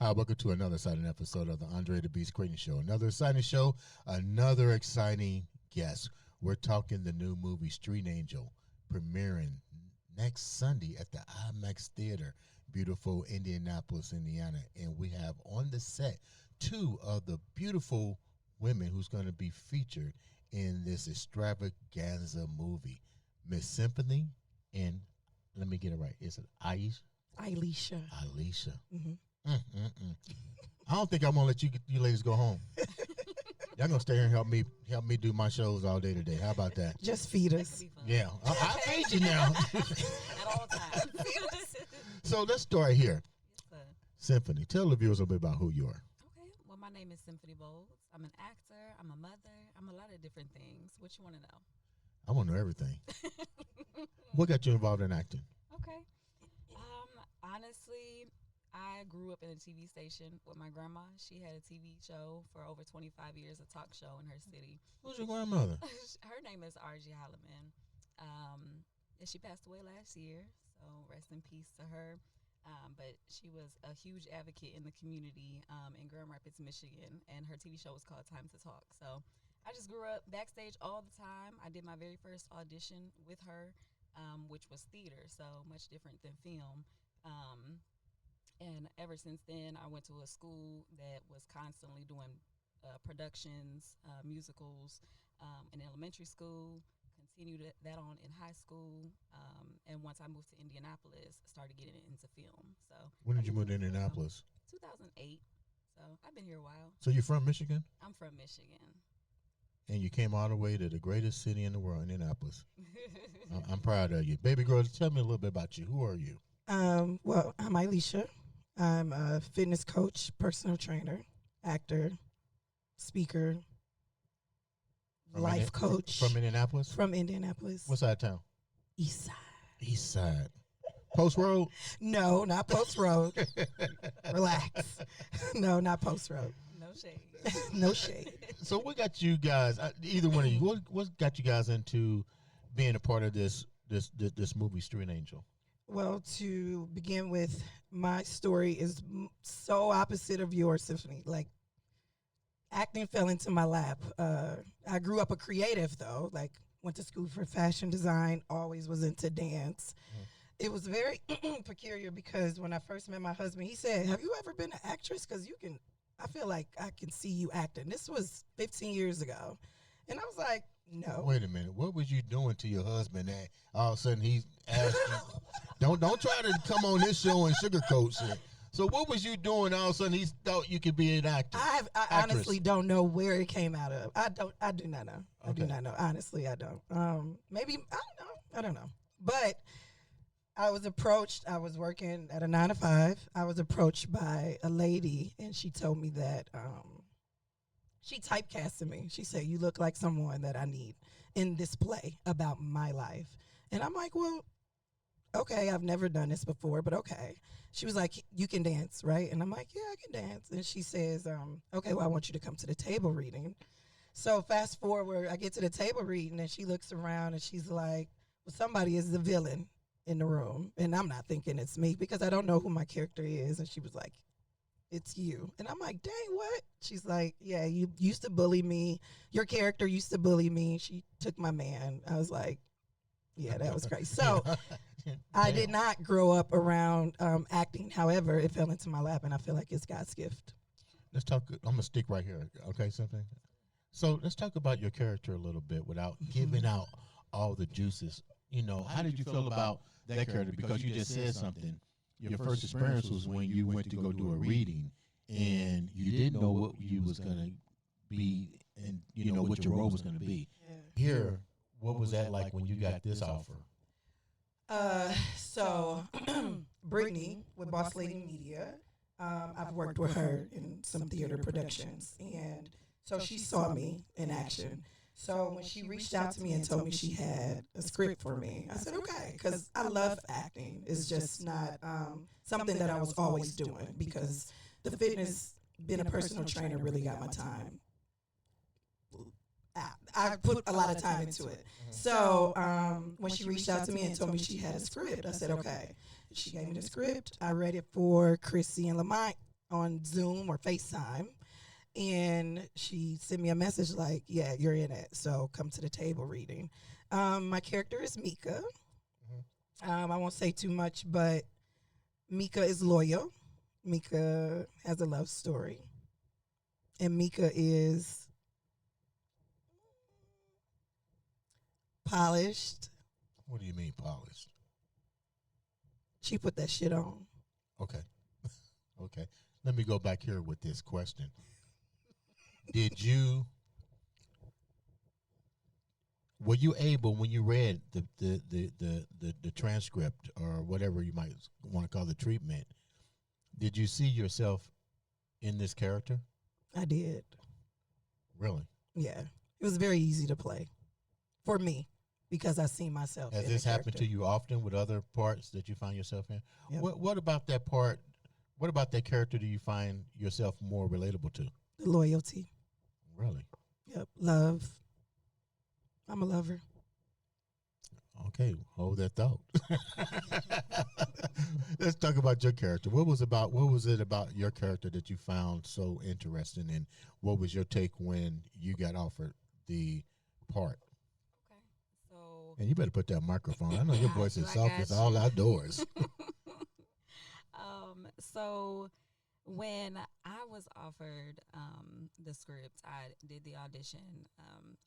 Hi, welcome to another exciting episode of the Andre the Beast Creighton Show. Another exciting show, another exciting guest. We're talking the new movie Street Angel, premiering next Sunday at the IMAX Theater, beautiful Indianapolis, Indiana. And we have on the set two of the beautiful women who's going to be featured in this extravaganza movie, Miss Symphonie and, let me get it right, is it Ilesha? Ilesha. Mm-hmm. I don't think I'm gonna let you ladies go home. Y'all gonna stay here and help me do my shows all day today. How about that? Just feed us. Yeah, I feed you now. At all times. So let's start here. Symphonie, tell the viewers a bit about who you are. Okay, well, my name is Symphonie Bowles. I'm an actor. I'm a mother. I'm a lot of different things. What you want to know? I want to know everything. What got you involved in acting? Okay. Honestly, I grew up in a TV station with my grandma. She had a TV show for over 25 years, a talk show in her city. Who's your grandmother? Her name is R.G. Holloman. And she passed away last year, so rest in peace to her. But she was a huge advocate in the community in Grand Rapids, Michigan, and her TV show was called Time to Talk. So I just grew up backstage all the time. I did my very first audition with her, which was theater, so much different than film. And ever since then, I went to a school that was constantly doing productions, musicals in elementary school, continued that on in high school, and once I moved to Indianapolis, started getting into film. So When did you move to Indianapolis? 2008. So I've been here a while. So you're from Michigan? I'm from Michigan. And you came all the way to the greatest city in the world, Indianapolis. I'm proud of you. Baby girl, tell me a little bit about you. Who are you? Well, I'm Ilesha. I'm a fitness coach, personal trainer, actor, speaker, life coach. From Indianapolis? From Indianapolis. What side of town? East side. East side. Post Road? No, not Post Road. Relax. No, not Post Road. No shade. No shade. So what got you guys, either one of you, what got you guys into being a part of this movie, Street Angel? Well, to begin with, my story is so opposite of yours, Symphonie. Like, acting fell into my lap. I grew up a creative, though. Like, went to school for fashion design, always was into dance. It was very peculiar because when I first met my husband, he said, "Have you ever been an actress? Because I feel like I can see you acting." This was 15 years ago. And I was like, no. Wait a minute. What was you doing to your husband that all of a sudden he asked you? Don't try to come on this show and sugarcoat shit. So what was you doing all of a sudden he thought you could be an actor? I honestly don't know where it came out of. I do not know. I do Okay. not know. Honestly, I don't. Maybe, I don't know. But I was approached. I was working at a 9 to 5. I was approached by a lady, and she told me that she typecasted me. She said, "You look like someone that I need in this play about my life." And I'm like, well, okay, I've never done this before, but okay. She was like, "You can dance, right?" And I'm like, "Yeah, I can dance." And she says, "Okay, well, I want you to come to the table reading." So fast forward, I get to the table reading, and she looks around, and she's like, "Well, somebody is the villain in the room." And I'm not thinking it's me because I don't know who my character is. And she was like, "It's you." And I'm like, "Dang, what?" She's like, "Yeah, you used to bully me. Your character used to bully me. She took my man." I was like, yeah, that was crazy. So I did not grow up around acting. However, it fell into my lap, and I feel like it's God's gift. Let's talk. I'm going to stick right here. Okay, something. So let's talk about your character a little bit without giving out all the juices. You know, how did you feel about that character? Because you just said something. Your first experience was when you went to go do a reading, and you didn't know what you was going to be, and you know what your role was going to be. Yeah. Here, what was that like when you got this offer? So Brittany with Boss Lady Media, I've worked with her in some theater productions, and so she saw me in action. So when she reached out to me and told me she had a script for me, I said, okay, because I love acting. It's just not something that I was always doing because the fitness, being a personal trainer really got my time. I put a lot of time into it. So when she reached out to me and told me she had a script, I said, okay. She gave me the script. I read it for Chrissy and Lamont on Zoom or FaceTime. And she sent me a message like, yeah, you're in it. So come to the table reading. My character is Mika. I won't say too much, but Mika is loyal. Mika has a love story. And Mika is polished. What do you mean polished? She put that shit on. Okay. Okay. Let me go back here with this question. Were you able, when you read the transcript or whatever you might want to call the treatment, did you see yourself in this character? I did. Really? Yeah. It was very easy to play for me because I see myself. Has this happened to you often with other parts that you find yourself in? Yep. What about that part? What about that character do you find yourself more relatable to? The loyalty. Really? Yep. Love. I'm a lover. Okay, hold that thought. Let's talk about your character. What was it about your character that you found so interesting, and what was your take when you got offered the part? Okay, so And you better put that microphone. I know your voice is soft as got all you. outdoors. So when I was offered the script, I did the audition.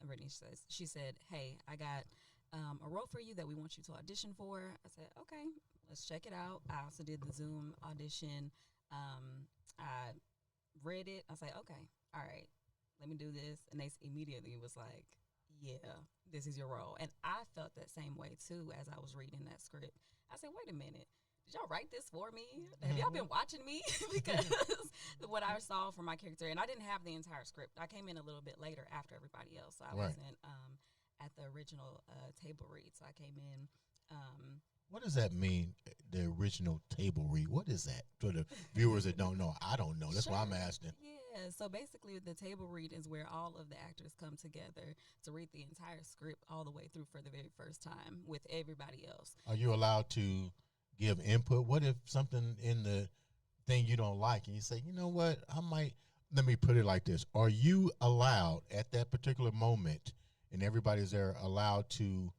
Brittany says, she said, "Hey, I got a role for you that we want you to audition for." I said, "Okay, let's check it out." I also did the Zoom audition. I read it. I was like, "Okay, all right, let me do this." And they immediately was like, "Yeah, this is your role." And I felt that same way too as I was reading that script. I said, "Wait a minute. Did y'all write this for me? Have y'all been watching me?" Because what I saw from my character, and I didn't have the entire script. I came in a little bit later after everybody else, so I wasn't at the original table read. So I came in. What does that mean, the original table read? What is that? For the viewers that don't know, I don't know. That's why I'm asking. Yeah, so basically the table read is where all of the actors come together to read the entire script all the way through for the very first time with everybody else. Are you allowed to give input? What if something in the thing you don't like and you say, you know what, let me put it like this. Are you allowed at that particular moment, and everybody's there, allowed to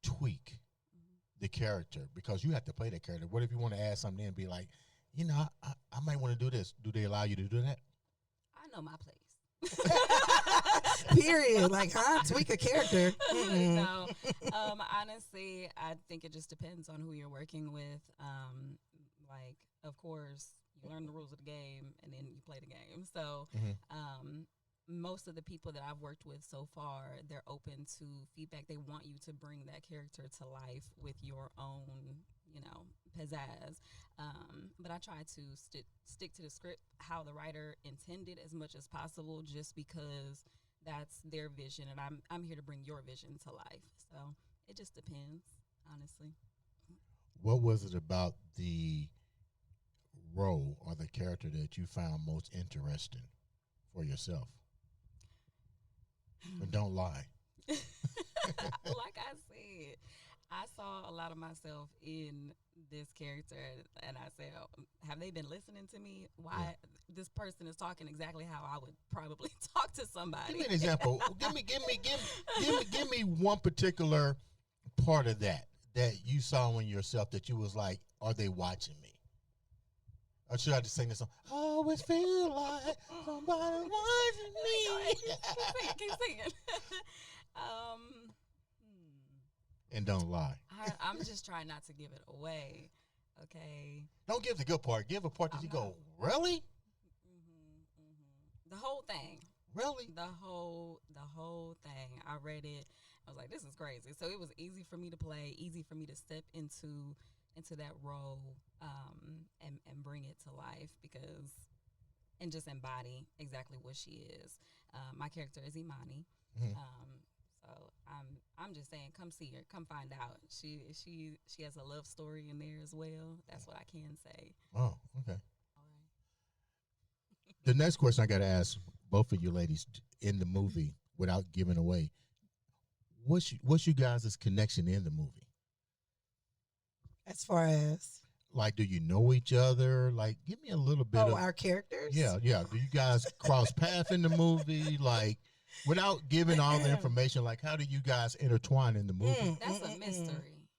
tweak the character? Because you have to play that character. What if you want to add something in and be like, I might want to do this. Do they allow you to do that? I know my place. Period. Like, tweak a character. No. Honestly, I think it just depends on who you're working with. Like, of course, you learn the rules of the game and then you play the game. So, most of the people that I've worked with so far, they're open to feedback. They want you to bring that character to life with your own, pizzazz. But I try to stick to the script, how the writer intended as much as possible, just because that's their vision, and I'm here to bring your vision to life. So it just depends, honestly. What was it about the role or the character that you found most interesting for yourself? And don't lie. Like I said, I saw a lot of myself in this character, and I said, have they been listening to me? Why this person is talking exactly how I would probably talk to somebody. Give me an example. give me one particular part of that you saw in yourself that you was like, are they watching me? Or should I just sing this song? I always feel like somebody watching me. Keep singing. And don't lie. I'm just trying not to give it away. Okay. Don't give the good part. Give a part that you go, really? The whole thing. Really? The whole thing. I read it. I was like, this is crazy. So it was easy for me to play, easy for me to step into that role, and bring it to life and just embody exactly what she is. My character is Imani. So I'm just saying, come see her, come find out. She has a love story in there as well. That's what I can say. Oh, okay. All right. The next question I got to ask both of you ladies in the movie, without giving away, what's you guys' connection in the movie? As far as Like, do you know each other? Like, give me a little bit of our characters. Yeah. Do you guys cross paths in the movie? Like, without giving all the information, like, how do you guys intertwine in the movie? That's a mystery.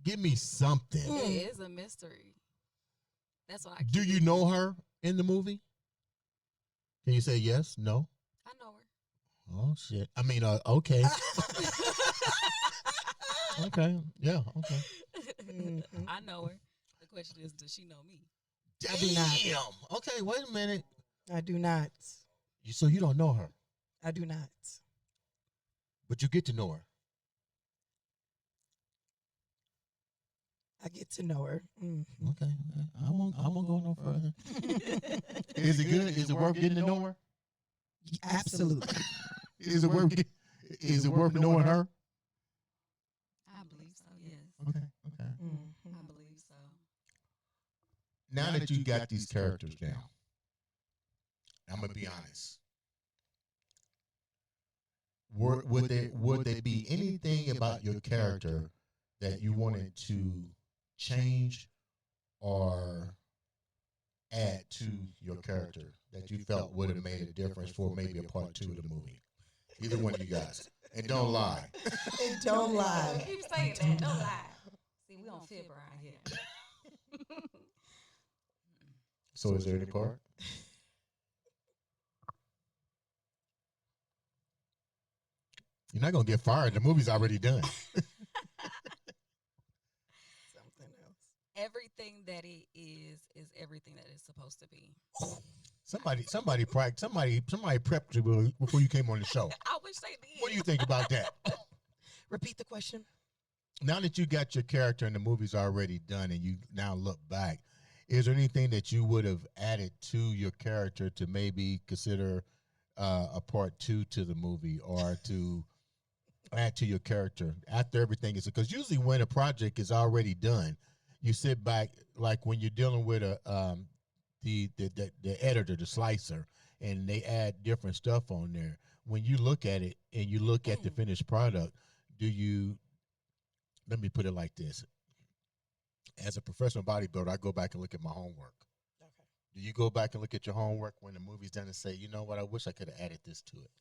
Give me something. It is a mystery. That's why. Do you know her in the movie? Can you say yes? No? I know her. Oh, shit. I mean, okay. Okay. Yeah, okay. I know her. The question is, does she know me? I do not. Damn. Okay, wait a minute. I do not. So you don't know her, I do not. but you get to know her. I get to know her. Okay. I won't go no further. Is it good? Is it worth getting to know her? Absolutely. Is it worth knowing her? I believe so. Yes. Okay. I believe so. Now that you got these characters down, I'm gonna be honest. Would there be anything about your character that you wanted to change or add to your character that you felt would have made a difference for maybe a part 2 of the movie? Either one of you guys. And don't lie. And don't lie. Keep saying that. Don't lie. See, we don't fib around here. So is there any part? You're not gonna get fired. The movie's already done. Something else. Everything that it is everything that it's supposed to be. Somebody prepped you before you came on the show. I wish they did. What do you think about that? Repeat the question. Now that you got your character and the movie's already done and you now look back, is there anything that you would have added to your character to maybe consider a part 2 to the movie, or to add to your character after everything is, because usually when a project is already done, you sit back, like when you're dealing with the editor, the slicer, and they add different stuff on there. When you look at it and you look at the finished product, let me put it like this. As a professional bodybuilder, I go back and look at my homework. Okay. Do you go back and look at your homework when the movie's done and say, you know what, I wish I could have added this to it?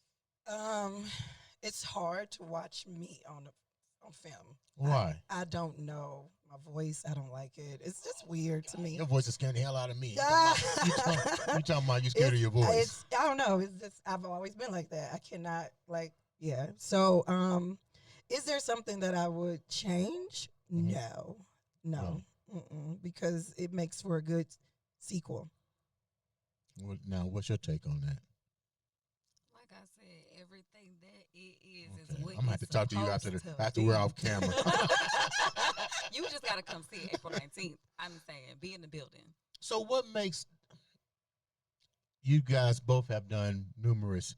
It's hard to watch me on film. Why? I don't know my voice. I don't like it. It's just weird to me. Your voice is scaring the hell out of me. You talking about you scared of your voice. I don't know. It's just, I've always been like that. I cannot, yeah. So, is there something that I would change? Mm-hmm. No. Because it makes for a good sequel. Now, what's your take on that? Like I said, everything that it is Okay. what I'm gonna have to talk to you after we're off camera. You just gotta come see it April 19th. I'm saying, be in the building. So, what makes you guys both have done numerous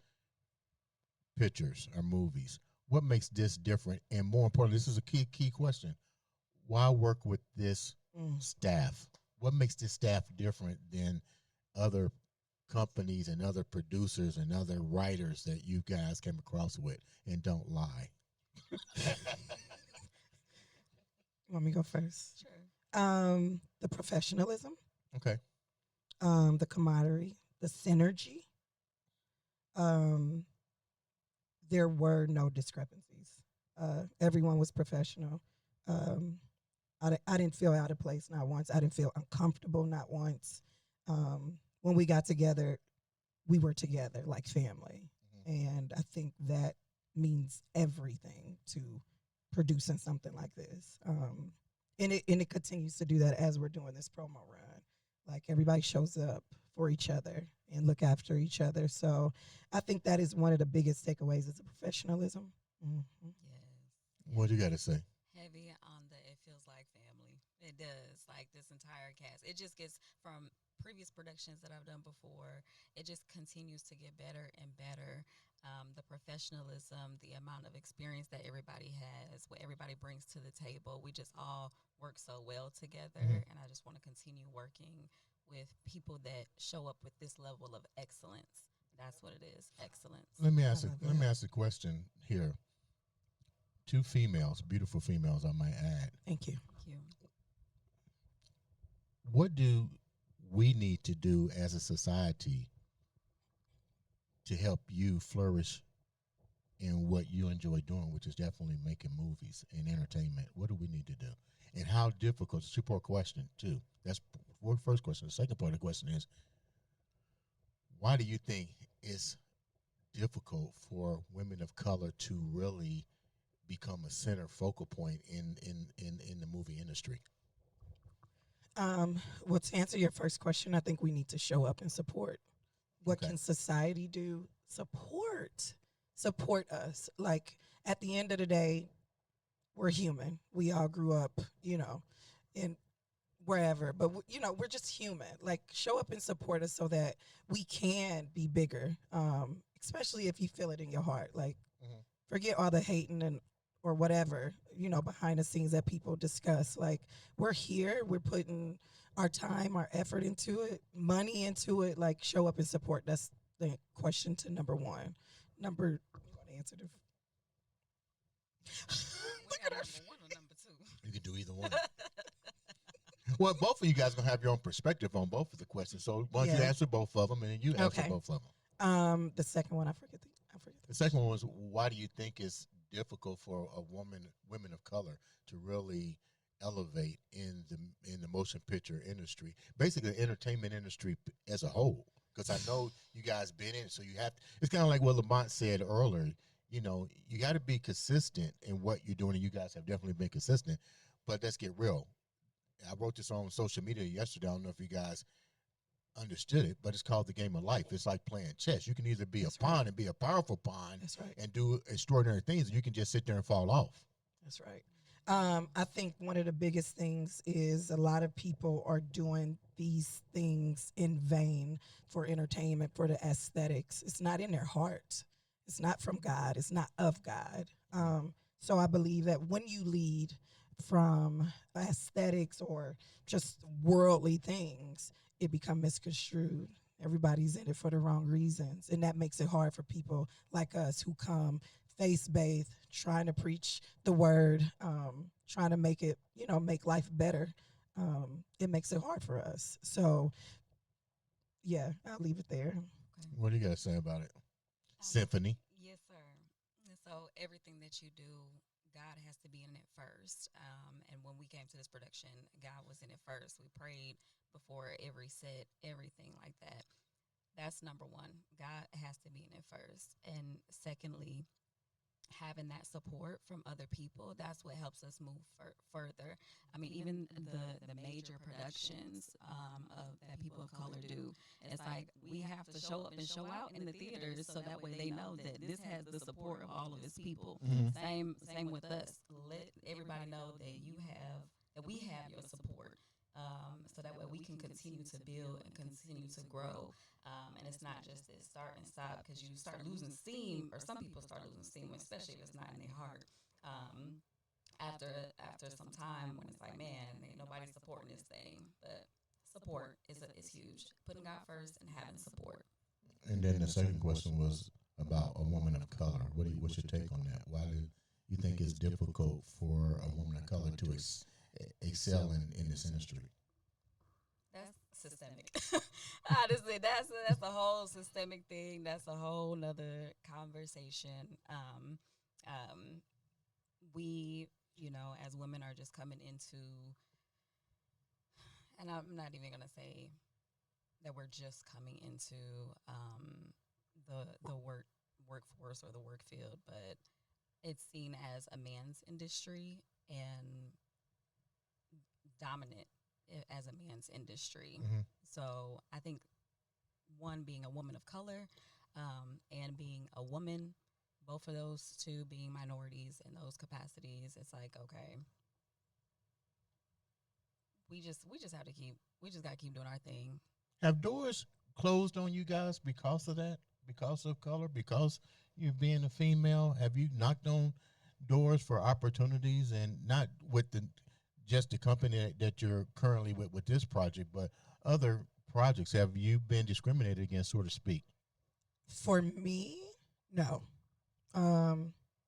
pictures or movies? What makes this different? And more importantly, this is a key question. Why work with this staff? What makes this staff different than other companies and other producers and other writers that you guys came across with? And don't lie. Want me to go first? Sure. The professionalism. Okay. The camaraderie, the synergy. There were no discrepancies. Everyone was professional. I didn't feel out of place not once. I didn't feel uncomfortable not once. When we got together, we were together like family. And I think that means everything to producing something like this. And it continues to do that as we're doing this promo run. Like, everybody shows up for each other and look after each other. So I think that is one of the biggest takeaways, is the professionalism. Yes. What do you got to say? Heavy on the it feels like family. It does. Like this entire cast. It just gets from previous productions that I've done before, it just continues to get better and better. The professionalism, the amount of experience that everybody has, what everybody brings to the table, we just all work so well together. Mhm. And I just want to continue working with people that show up with this level of excellence. That's what it is, excellence. Let me I ask. love Let me that. ask a question here. Two females, beautiful females, I might add. Thank you. Thank you. What do we need to do as a society to help you flourish in what you enjoy doing, which is definitely making movies and entertainment? What do we need to do? And how difficult? It's a two-part question, too. That's the first question. The second part of the question is, why do you think it's difficult for women of color to really become a center focal point in the movie industry? Well, to answer your first question, I think we need to show up and support. What Okay. can society do? Support us. Like at the end of the day, we're human. We all grew up, in wherever, but we're just human. Like show up and support us so that we can be bigger. Especially if you feel it in your heart. Like Mhm. forget all the hating and or whatever, behind the scenes that people discuss. Like we're here, we're putting our time, our effort into it, money into it. Like show up and support. That's the question to number one. Number, you want to answer the? We Look got at her. number one or number two. You can do either one. Well, both of you guys gonna have your own perspective on both of the questions. So why don't you Yeah. answer both of them, and then you answer Okay. both of them. The second one, I forget. The second one was, why do you think it's difficult for women of color, to really elevate in the motion picture industry, basically the entertainment industry as a whole? Because I know you guys been in it, so you have. It's kind of like what Lamont said earlier. You got to be consistent in what you're doing, and you guys have definitely been consistent. But let's get real. I wrote this on social media yesterday. I don't know if you guys understood it, but it's called the game of life. It's like playing chess. You can either be That's a pawn right. and be a powerful pawn That's right. and do extraordinary things, and you can just sit there and fall off. That's right. I think one of the biggest things is a lot of people are doing these things in vain for entertainment, for the aesthetics. It's not in their heart. It's not from God. It's not of God. So I believe that when you lead from aesthetics or just worldly things, it become misconstrued. Everybody's in it for the wrong reasons, and that makes it hard for people like us who come faith-based, trying to preach the word, trying to make it, make life better. It makes it hard for us. So, yeah, I'll leave it there. Okay. What do you guys say about it? Um, Symphony. yes, sir. And so everything that you do, God has to be in it first. And when we came to this production, God was in it first. We prayed before every set, everything like that. That's number one. God has to be in it first. And secondly, having that support from other people, that's what helps us move further. I mean, even the major productions of that people of color do, it's like we have to show up and show out in the theaters so that way they know that this has the support of all of its people. Mhm. Same with us. Let everybody know that we have your support. So that way we can continue to build and continue to grow. And it's not just this start and stop, because you start losing steam, or some people start losing steam, especially if it's not in their heart. Um, after some time, when it's like, man, ain't nobody supporting this thing. But support is huge. Putting God first and having support. And then the second question was about a woman of color. What's your take on that? Why do you think it's difficult for a woman of color to excel in this industry? That's systemic. Honestly, that's a whole systemic thing. That's a whole nother conversation. We, as women, are just coming into, and I'm not even gonna say that we're just coming into the workforce or the work field, but it's seen as a man's industry and dominant as a man's industry. Mhm. So I think one, being a woman of color, and being a woman, both of those two being minorities in those capacities, it's like, okay, we just have to keep we just gotta keep doing our thing. Have doors closed on you guys because of that? Because of color? Because you being a female? Have you knocked on doors for opportunities, and not with the just the company that you're currently with this project, but other projects? Have you been discriminated against, so to speak? For me, no.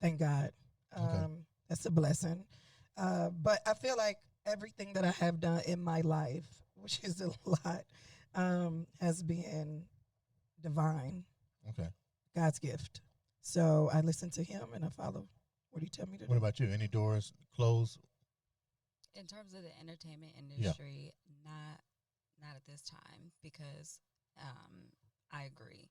Thank God. Okay. That's a blessing. But I feel like everything that I have done in my life, which is a lot, has been divine, Okay. God's gift. So I listen to Him and I follow what He tell me to What do. about you? Any doors closed? In terms of the entertainment Yeah. industry, not at this time because I agree.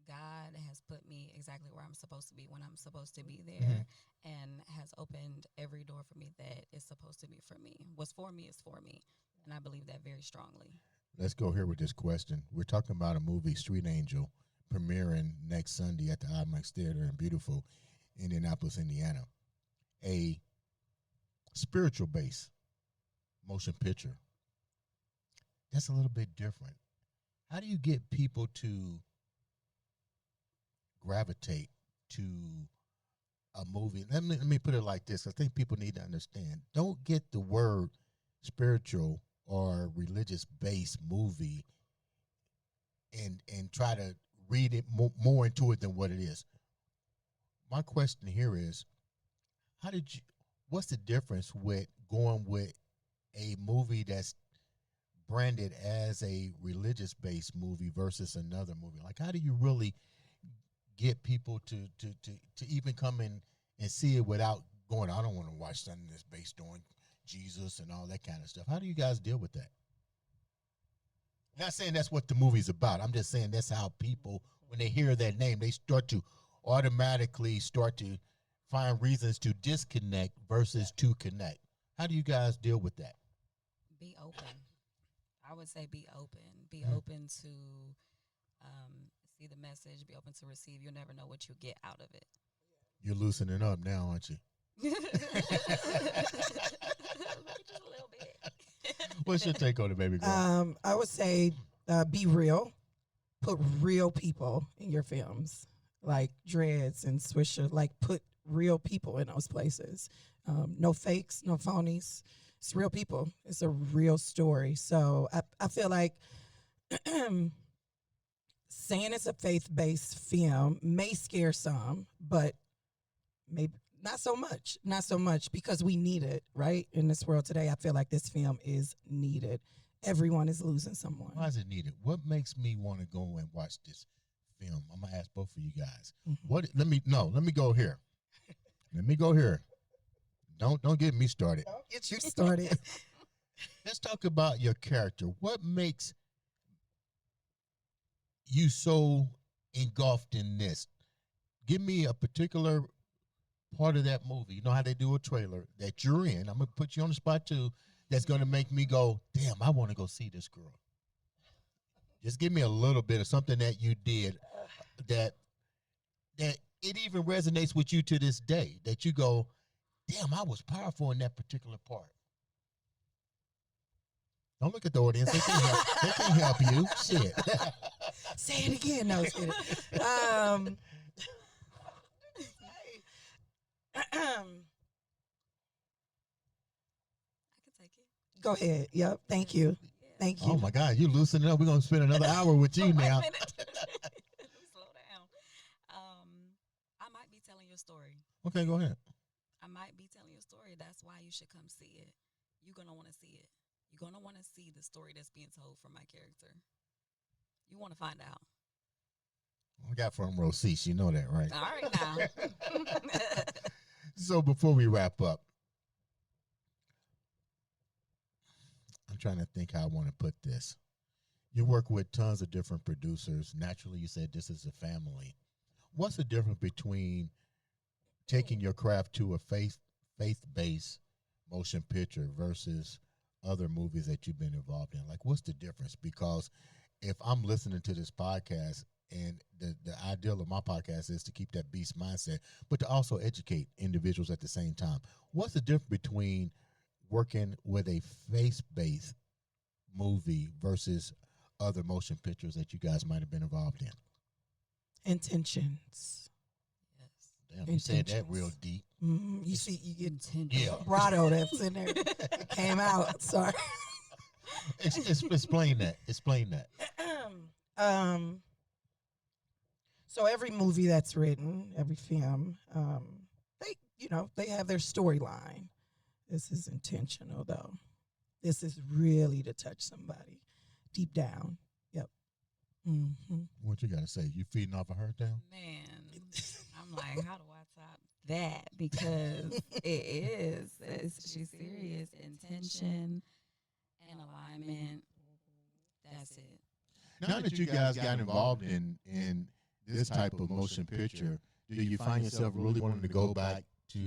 God has put me exactly where I'm supposed to be when I'm supposed to be there, and has opened every door for me that is supposed to be for me. What's for me is for me, and I believe that very strongly. Let's go here with this question. We're talking about a movie, Street Angel, premiering next Sunday at the IMAX Theater in beautiful Indianapolis, Indiana. A spiritual based motion picture. That's a little bit different. How do you get people to gravitate to a movie? Let me put it like this. I think people need to understand. Don't get the word spiritual or religious based movie and try to read it more into it than what it is. My question here is, how did you? What's the difference with going with a movie that's branded as a religious based movie versus another movie? Like, how do you really get people to even come in and see it without going, I don't want to watch something that's based on Jesus and all that kind of stuff? How do you guys deal with that? Not saying that's what the movie's about. I'm just saying that's how people, when they hear that name, they start to automatically start to find reasons to disconnect versus to connect. How do you guys deal with that? Be open. I would say be open. Be open to see the message. Be open to receive. You'll never know what you get out of it. You're loosening up now, aren't you? Just a little bit. What's your take on it, baby girl? I would say be real. Put real people in your films, like Dreads and Swisher. Like, put real people in those places. No fakes, no phonies. It's real people. It's a real story. So I feel like saying it's a faith-based film may scare some, but maybe not so much. Not so much, because we need it, right? In this world today, I feel like this film is needed. Everyone is losing someone. Why is it needed? What makes me want to go and watch this film? I'm gonna ask both of you guys. What? Let me go here. Let me go here. Don't get me started. Don't get you started. Let's talk about your character. What makes you so engulfed in this? Give me a particular part of that movie. You know how they do a trailer that you're in. I'm gonna put you on the spot too. That's gonna make me go, damn, I want to go see this girl. Just give me a little bit of something that you did that it even resonates with you to this day. That you go, damn, I was powerful in that particular part. Don't look at the audience. They can't help you. Shit. Say it again. No, it's kidding. I can take it. Go ahead. Yep. Thank you. Yeah. Thank you. Oh my God, you loosening up. We're gonna spend another hour with you Wait a now. minute. Let me slow down. I might be telling your story. Okay, go ahead. I might be telling your story. That's why you should come see it. You're gonna want to see it. You're gonna want to see the story that's being told from my character. You want to find out. We got front row seats. You know that, right? All right now. So before we wrap up, I'm trying to think how I want to put this. You work with tons of different producers. Naturally, you said this is a family. What's the difference between taking your craft to a faith-based motion picture versus other movies that you've been involved in? Like, what's the difference? Because if I'm listening to this podcast, and the ideal of my podcast is to keep that beast mindset, but to also educate individuals at the same time. What's the difference between working with a face-based movie versus other motion pictures that you guys might have been involved in? Intentions. Yes. Damn, you said that Intentions. real deep. You see, you get Intention. vibrato that's in there. It came out. Sorry. Explain that. Explain that. So every movie that's written, every film, they have their storyline. This is intentional, though. This is really to touch somebody deep down. Yep. Mm-hmm. What you got to say? You feeding off of her down? Man, I'm like, how do I top that? Because she's serious. Intention and alignment. That's it. Now that you guys got involved in this type of motion picture, do you find yourself really wanting to go back to,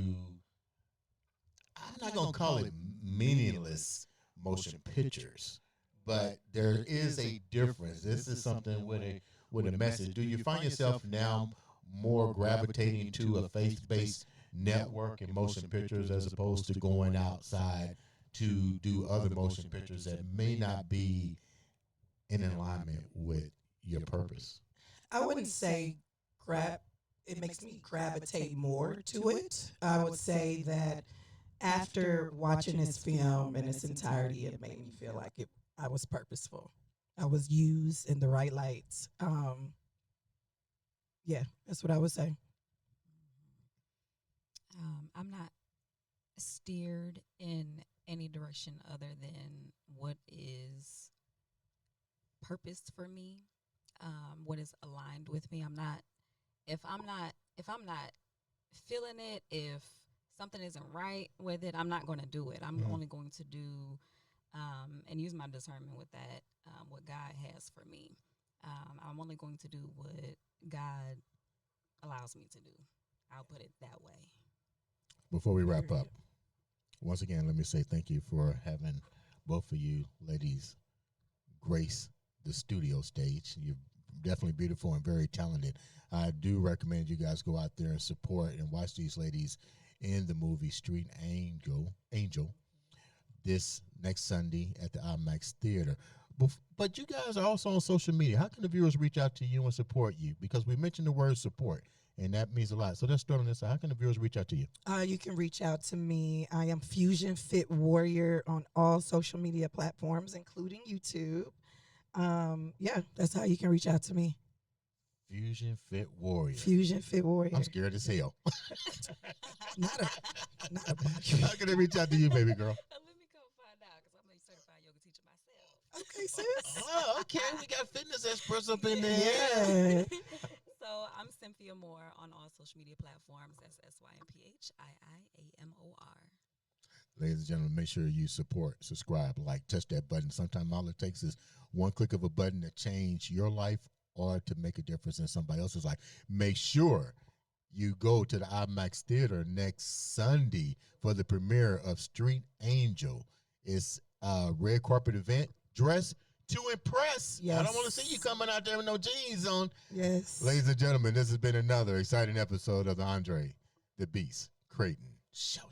I'm not going to call it meaningless motion pictures, but there is a difference. This is something with a message. Do you find yourself now more gravitating to a faith-based network in motion pictures as opposed to going outside to do other motion pictures that may not be in alignment with your purpose? I wouldn't say it makes me gravitate more to it. I would say that after watching this film in its entirety, it made me feel like I was purposeful. I was used in the right lights. Yeah, that's what I would say. I'm not steered in any direction other than what is purpose for me, what is aligned with me. If I'm not feeling it, if something isn't right with it, I'm not going to do it. I'm only going to do and use my discernment with that, what God has for me. I'm only going to do what God allows me to do. I'll put it that way. Before we wrap up, once again, let me say thank you for having both of you ladies grace the studio stage. You're definitely beautiful and very talented. I do recommend you guys go out there and support and watch these ladies in the movie Street Angel this next Sunday at the IMAX Theater. But you guys are also on social media. How can the viewers reach out to you and support you? Because we mentioned the word support, and that means a lot. So let's start on this side. How can the viewers reach out to you? You can reach out to me. I am Fusion Fit Warrior on all social media platforms, including YouTube. Yeah, that's how you can reach out to me. Fusion Fit Warrior. Fusion Fit Warrior. I'm scared as hell. not a How can they reach out to you, baby girl? Let me go find out because I'm a certified yoga teacher myself. Okay, sis. Oh, okay. We got fitness experts up in there. Yeah. So I'm Cynthia Moore on all social media platforms. That's SYMPHIIAMOR. Ladies and gentlemen, make sure you support, subscribe, like, touch that button. Sometimes all it takes is one click of a button to change your life or to make a difference in somebody else's life. Make sure you go to the IMAX Theater next Sunday for the premiere of Street Angel. It's a red carpet event. Dress to impress. Yes. I don't want to see you coming out there with no jeans on. Yes. Ladies and gentlemen, this has been another exciting episode of the Andre the Beast Creighton Show.